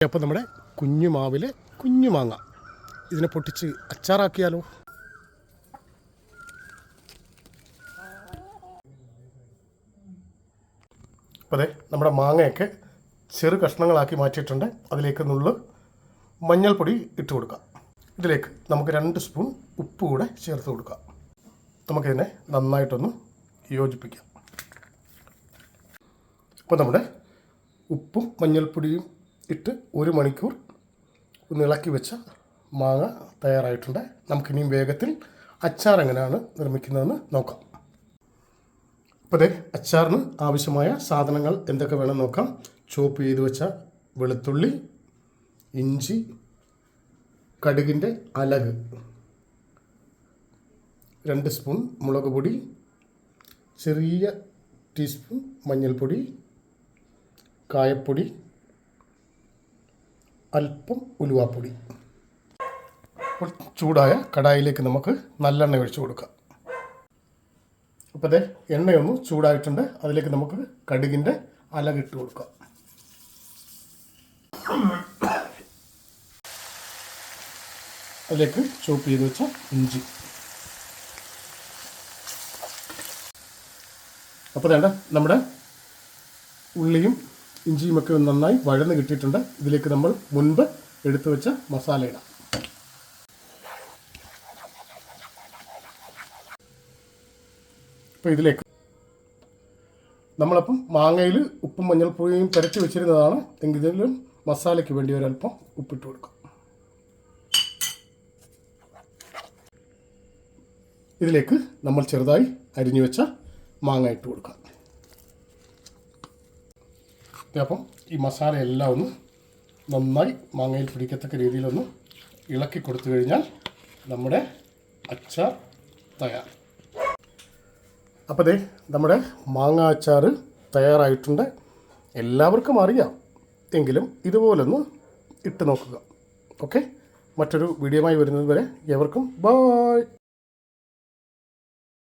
അപ്പോൾ നമ്മുടെ കുഞ്ഞു മാവിലെ കുഞ്ഞു മാങ്ങ ഇതിനെ പൊട്ടിച്ച് അച്ചാറാക്കിയാലോ? അപ്പോൾ അതെ, നമ്മുടെ മാങ്ങയൊക്കെ ചെറു കഷ്ണങ്ങളാക്കി മാറ്റിയിട്ടുണ്ട്. അതിലേക്ക് നുള്ളു മഞ്ഞൾപ്പൊടി ഇട്ട് കൊടുക്കാം. ഇതിലേക്ക് നമുക്ക് 2 സ്പൂൺ ഉപ്പ് കൂടെ ചേർത്ത് കൊടുക്കാം. നമുക്കിതിനെ നന്നായിട്ടൊന്ന് യോജിപ്പിക്കാം. അപ്പോൾ നമ്മുടെ ഉപ്പും മഞ്ഞൾപ്പൊടിയും ഇട്ട് 1 മണിക്കൂർ ഒന്ന് ഇളക്കി വെച്ച മാങ്ങ തയ്യാറായിട്ടുണ്ട്. നമുക്കിനിയും വേഗത്തിൽ അച്ചാർ എങ്ങനെയാണ് നിർമ്മിക്കുന്നതെന്ന് നോക്കാം. അപ്പോൾ അതെ, അച്ചാറിന് ആവശ്യമായ സാധനങ്ങൾ എന്തൊക്കെ വേണം നോക്കാം. ചോപ്പ് ചെയ്ത് വെച്ച വെളുത്തുള്ളി, ഇഞ്ചി, കടുകിൻ്റെ അലക്, 2 സ്പൂൺ മുളക് പൊടി, ചെറിയ ടീസ്പൂൺ മഞ്ഞൾപ്പൊടി, കായപ്പൊടി, അല്പം ഉലുവാപ്പൊടി. അപ്പോൾ ചൂടായ കടായിലേക്ക് നമുക്ക് നല്ലെണ്ണ ഒഴിച്ചു കൊടുക്കാം. അപ്പോൾ അതെ, എണ്ണയൊന്ന് ചൂടായിട്ടുണ്ട്. അതിലേക്ക് നമുക്ക് കടുകിൻ്റെ അലകിട്ട് കൊടുക്കാം. അതിലേക്ക് ചോപ്പ് ചെയ്ത് വെച്ച ഇഞ്ചി. അപ്പോൾ വേണ്ട, നമ്മുടെ ഉള്ളിയും ഇഞ്ചിയുമൊക്കെ നന്നായി വഴന്ന് കിട്ടിയിട്ടുണ്ട്. ഇതിലേക്ക് നമ്മൾ മുൻപ് എടുത്തു വെച്ച മസാല ഇടാം. അപ്പോൾ ഇതിലേക്ക് നമ്മളപ്പം മാങ്ങയിൽ ഉപ്പും മഞ്ഞൾപ്പൊടിയും പുരട്ടി വെച്ചിരുന്നതാണ്. എങ്കിലും മസാലയ്ക്ക് വേണ്ടി ഒരല്പം ഉപ്പിട്ട് കൊടുക്കാം. ഇതിലേക്ക് നമ്മൾ ചെറുതായി അരിഞ്ഞു വെച്ച മാങ്ങ ഇട്ട് കൊടുക്കാം. അപ്പം ഈ മസാല എല്ലാം ഒന്ന് നന്നായി മാങ്ങയിൽ പിടിക്കത്തക്ക രീതിയിലൊന്ന് ഇളക്കി കൊടുത്തു കഴിഞ്ഞാൽ നമ്മുടെ അച്ചാർ തയ്യാർ. അപ്പോൾ ദേ, നമ്മുടെ മാങ്ങ അച്ചാർ തയ്യാറായിട്ടുണ്ട്. എല്ലാവർക്കും അറിയാം, എങ്കിലും ഇതുപോലൊന്ന് ഇട്ട് നോക്കുക. ഓക്കെ, മറ്റൊരു വീഡിയോയുമായി വരുന്നത് വരെ ഏവർക്കും ബൈ.